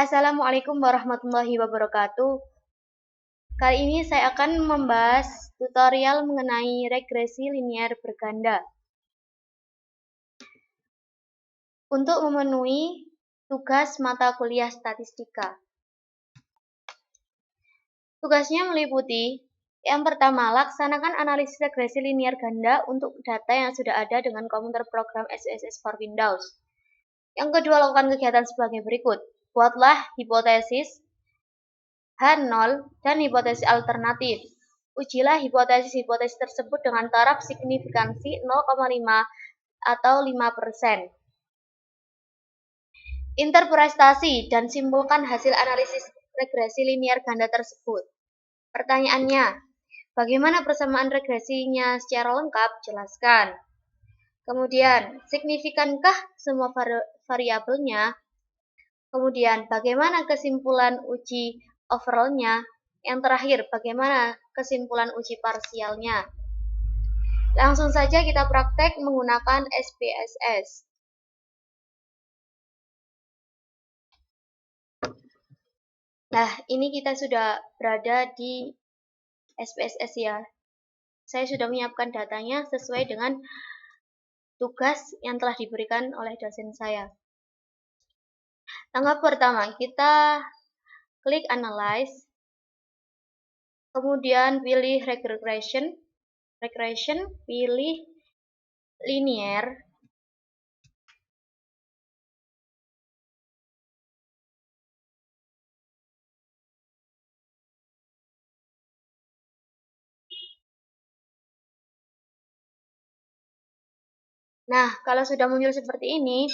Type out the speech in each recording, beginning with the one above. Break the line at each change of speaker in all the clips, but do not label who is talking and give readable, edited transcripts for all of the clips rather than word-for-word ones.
Assalamualaikum warahmatullahi wabarakatuh. Kali ini saya akan membahas tutorial mengenai regresi linier berganda. Untuk memenuhi tugas mata kuliah statistika. Tugasnya meliputi yang pertama, laksanakan analisis regresi linier ganda untuk data yang sudah ada dengan komputer program SPSS for Windows. Yang kedua, lakukan kegiatan sebagai berikut. Buatlah hipotesis H0 dan hipotesis alternatif. Ujilah hipotesis-hipotesis tersebut dengan taraf signifikansi 0,5 atau 5%. Interpretasi dan simpulkan hasil analisis regresi linier ganda tersebut. Pertanyaannya, bagaimana persamaan regresinya secara lengkap? Jelaskan. Kemudian, signifikankah semua variabelnya? Kemudian, bagaimana kesimpulan uji overall-nya? Yang terakhir, bagaimana kesimpulan uji parsialnya? Langsung saja kita praktek menggunakan SPSS. Nah, ini kita sudah berada di SPSS ya. Saya sudah menyiapkan datanya sesuai dengan tugas yang telah diberikan oleh dosen saya. Langkah pertama, kita klik Analyze. Kemudian pilih Regression, pilih Linear. Nah, kalau sudah muncul seperti ini,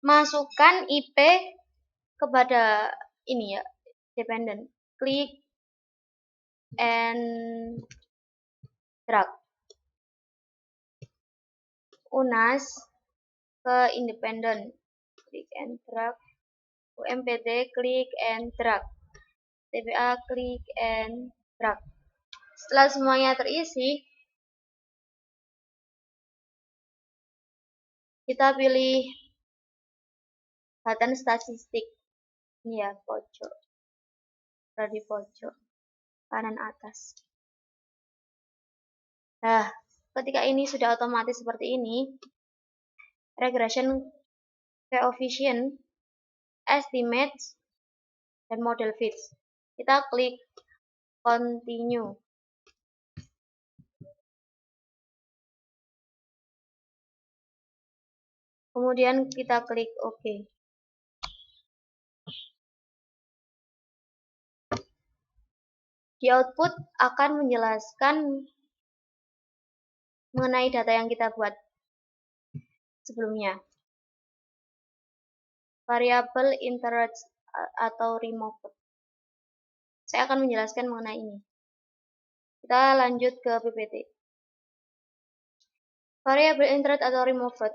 masukkan IP kepada ini ya, dependent. Klik and drag. UNAS ke independent. Klik and drag. UMPT klik and drag. TPA klik and drag. Setelah semuanya terisi, kita pilih button statistik. Ini ya, pojok. Di pojok kanan atas. Nah, ketika ini sudah otomatis seperti ini, regression coefficient, estimates, dan model fits. Kita klik continue. Kemudian kita klik OK. Di output akan menjelaskan mengenai data yang kita buat sebelumnya. Variabel interest atau removed. Saya akan menjelaskan mengenai ini. Kita lanjut ke PPT. Variabel interest atau removed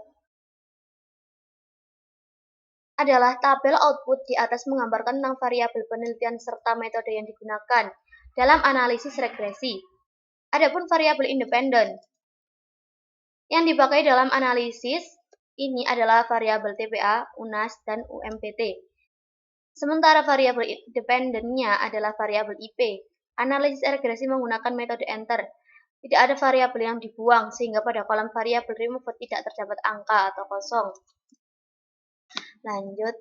adalah tabel output di atas menggambarkan tentang variabel penelitian serta metode yang digunakan dalam analisis regresi. Adapun variabel independen yang dipakai dalam analisis ini adalah variabel TPA, UNAS, dan UMPT. Sementara variabel independennya adalah variabel IP. Analisis regresi menggunakan metode enter. Tidak ada variabel yang dibuang sehingga pada kolom variabel removed tidak terdapat angka atau kosong. Lanjut.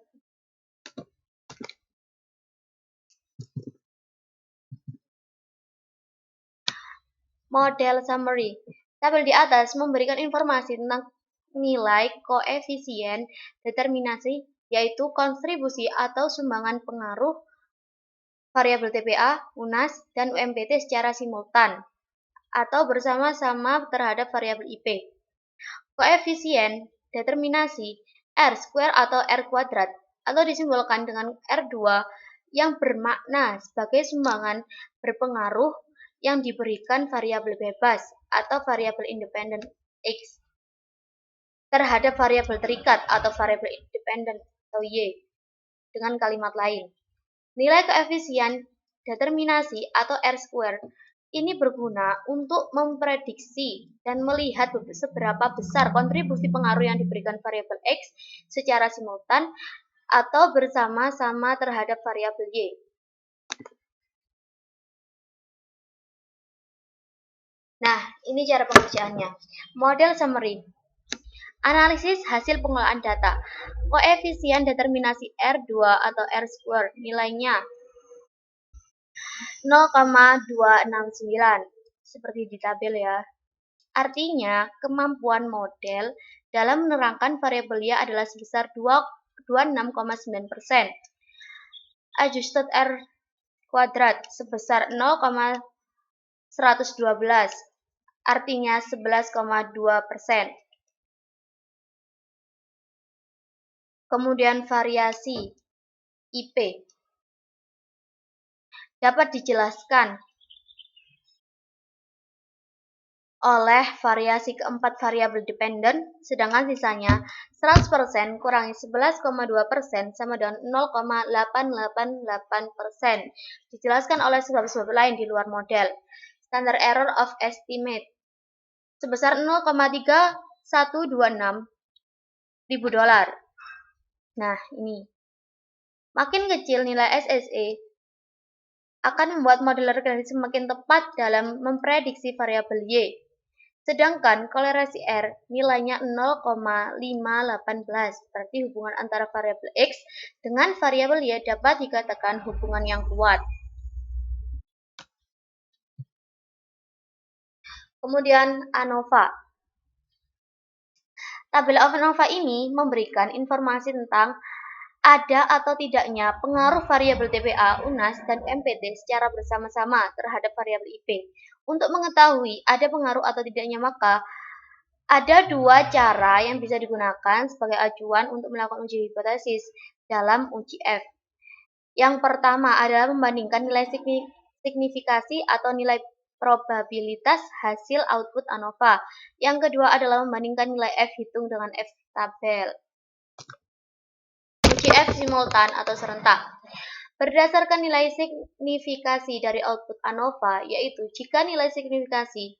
Model summary. Tabel di atas memberikan informasi tentang nilai koefisien determinasi, yaitu kontribusi atau sumbangan pengaruh variabel TPA, UNAS, dan UMPT secara simultan atau bersama-sama terhadap variabel IP. Koefisien determinasi R² atau R kuadrat atau disimbolkan dengan R2 yang bermakna sebagai sumbangan berpengaruh yang diberikan variabel bebas atau variabel independen X terhadap variabel terikat atau variabel independen atau Y. Dengan kalimat lain, nilai koefisien determinasi atau R² ini berguna untuk memprediksi dan melihat seberapa besar kontribusi pengaruh yang diberikan variabel X secara simultan atau bersama-sama terhadap variabel Y. Nah, ini cara pengerjaannya. Model summary. Analisis hasil pengolahan data. Koefisien determinasi R2 atau R square nilainya 0,269 seperti di tabel ya. Artinya, kemampuan model dalam menerangkan variabel Y adalah sebesar 26,9%. Adjusted R kuadrat sebesar 0,112, artinya 11,2%. Kemudian variasi IP dapat dijelaskan oleh variasi keempat variabel dependen, sedangkan sisanya 100% kurangi 11,2% sama dengan 0,888%. Dijelaskan oleh sebab-sebab lain di luar model. Standard error of estimate sebesar 0,3126 ribu dolar. Nah, ini. Makin kecil nilai SSE akan membuat model regresi semakin tepat dalam memprediksi variabel Y. Sedangkan kolerasi R nilainya 0,518, berarti hubungan antara variabel X dengan variabel Y dapat dikatakan hubungan yang kuat. Kemudian ANOVA. Tabel ANOVA ini memberikan informasi tentang ada atau tidaknya pengaruh variabel TPA, UNAS, dan UMPT secara bersama-sama terhadap variabel IP. Untuk mengetahui ada pengaruh atau tidaknya, maka ada dua cara yang bisa digunakan sebagai acuan untuk melakukan uji hipotesis dalam uji F. Yang pertama adalah membandingkan nilai signifikasi atau nilai probabilitas hasil output ANOVA. Yang kedua adalah membandingkan nilai F hitung dengan F tabel. Uji F simultan atau serentak. Berdasarkan nilai signifikasi dari output ANOVA, yaitu jika nilai signifikasi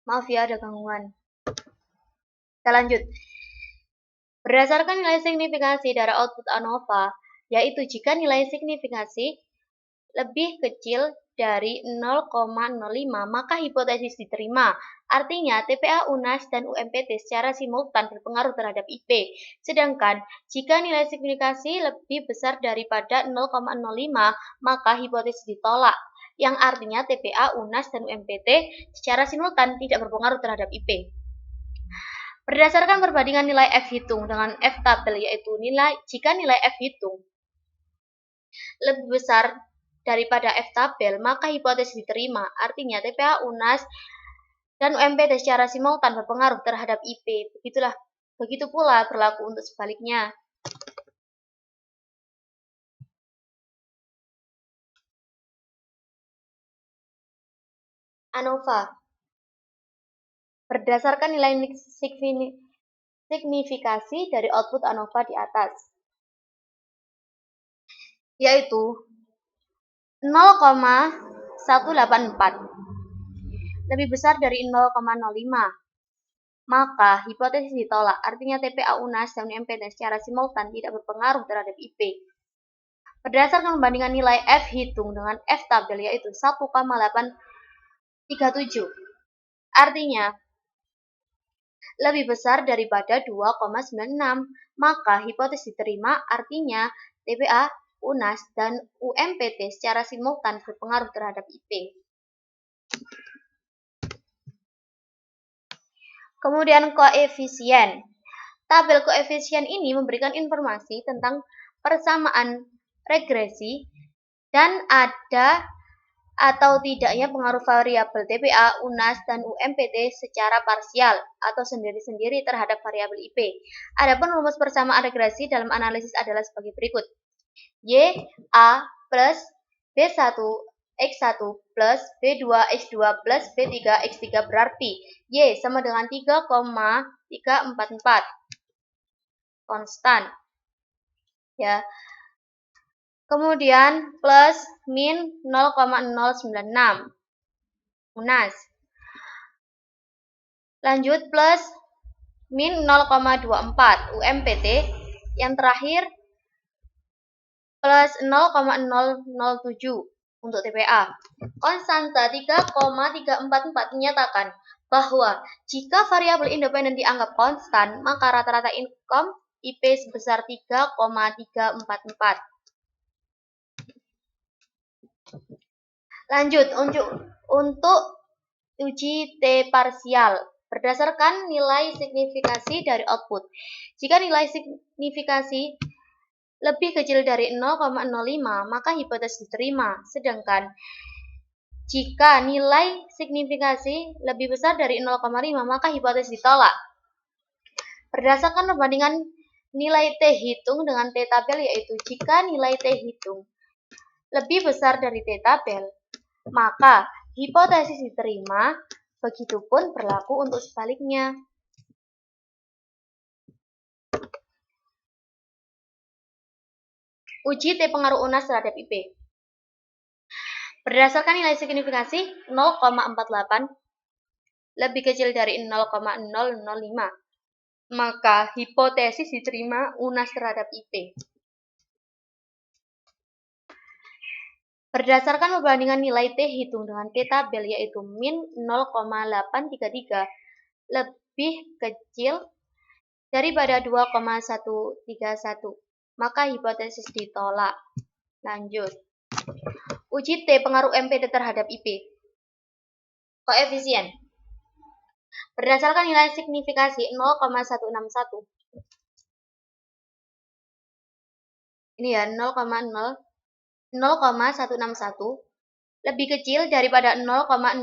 maaf ya ada gangguan. Kita lanjut. Berdasarkan nilai signifikasi dari output ANOVA, yaitu jika nilai signifikasi lebih kecil dari 0,05, maka hipotesis diterima. Artinya, TPA, UNAS, dan UMPT secara simultan berpengaruh terhadap IP. Sedangkan, jika nilai signifikasi lebih besar daripada 0,05, maka hipotesis ditolak. Yang artinya TPA, UNAS, dan UMPT secara simultan tidak berpengaruh terhadap IP. Berdasarkan perbandingan nilai F hitung dengan F tabel, yaitu jika nilai F hitung lebih besar daripada F tabel, maka hipotesis diterima. Artinya TPA, UNAS, dan UMPT secara simultan berpengaruh terhadap IP. Begitu pula berlaku untuk sebaliknya. ANOVA. Berdasarkan nilai signifikasi dari output ANOVA di atas, yaitu 0,184 lebih besar dari 0,05, maka hipotesis ditolak. Artinya TPA, UNAS, dan UMPT secara simultan tidak berpengaruh terhadap IP. Berdasarkan perbandingan nilai F hitung dengan F tabel, yaitu 1,837, artinya lebih besar daripada 2,96, maka hipotesis diterima. Artinya TPA, UNAS, dan UMPT secara simultan berpengaruh terhadap IP. Kemudian koefisien. Tabel koefisien ini memberikan informasi tentang persamaan regresi dan ada atau tidaknya pengaruh variabel TPA, UNAS, dan UMPT secara parsial atau sendiri-sendiri terhadap variabel IP. Adapun rumus persamaan regresi dalam analisis adalah sebagai berikut. Y A plus B1 X1 plus B2 X2 plus B3 X3 berarti Y sama dengan 3,344 konstan ya. Kemudian plus min 0,096 UNAS. Lanjut plus min 0,24 UMPT. Yang terakhir plus 0,007 untuk TPA. Konstanta 3,344 menyatakan bahwa jika variabel independen dianggap konstan, maka rata-rata income IP sebesar 3,344. Lanjut, untuk uji T parsial berdasarkan nilai signifikasi dari output. Jika nilai signifikasi lebih kecil dari 0,05, maka hipotesis diterima. Sedangkan jika nilai signifikasi lebih besar dari 0,5, maka hipotesis ditolak. Berdasarkan perbandingan nilai T hitung dengan T tabel, yaitu jika nilai T hitung lebih besar dari T tabel, maka hipotesis diterima, begitupun berlaku untuk sebaliknya. Uji T pengaruh UNAS terhadap IP. Berdasarkan nilai signifikasi 0,48 lebih kecil dari 0,005, maka hipotesis diterima UNAS terhadap IP. Berdasarkan perbandingan nilai T hitung dengan T tabel, yaitu min 0,833 lebih kecil daripada 2,131, maka hipotesis ditolak. Lanjut. Uji T pengaruh MPT terhadap IP. Koefisien. Berdasarkan nilai signifikasi 0,161. Ini ya, 0,161 lebih kecil daripada 0,005,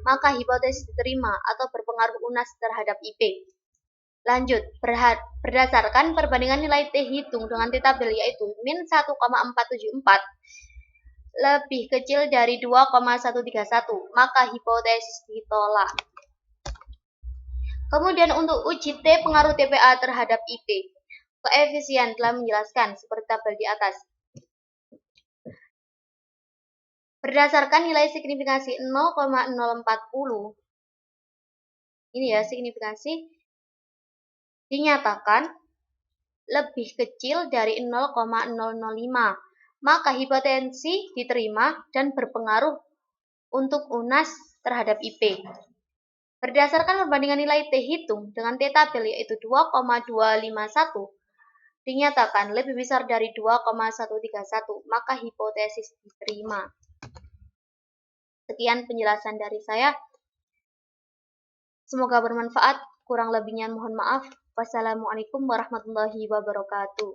maka hipotesis diterima atau berpengaruh UNAS terhadap IP. Lanjut, berdasarkan perbandingan nilai T hitung dengan T tabel, yaitu min 1,474 lebih kecil dari 2,131, maka hipotesis ditolak. Kemudian untuk uji T pengaruh TPA terhadap IP, koefisien telah menjelaskan seperti tabel di atas. Berdasarkan nilai signifikasi 0,040, ini ya signifikasi, dinyatakan lebih kecil dari 0,005, maka hipotesis diterima dan berpengaruh untuk UNAS terhadap IP. Berdasarkan perbandingan nilai T hitung dengan T tabel, yaitu 2,251, dinyatakan lebih besar dari 2,131, maka hipotesis diterima. Sekian penjelasan dari saya. Semoga bermanfaat. Kurang lebihnya mohon maaf. Wassalamualaikum warahmatullahi wabarakatuh.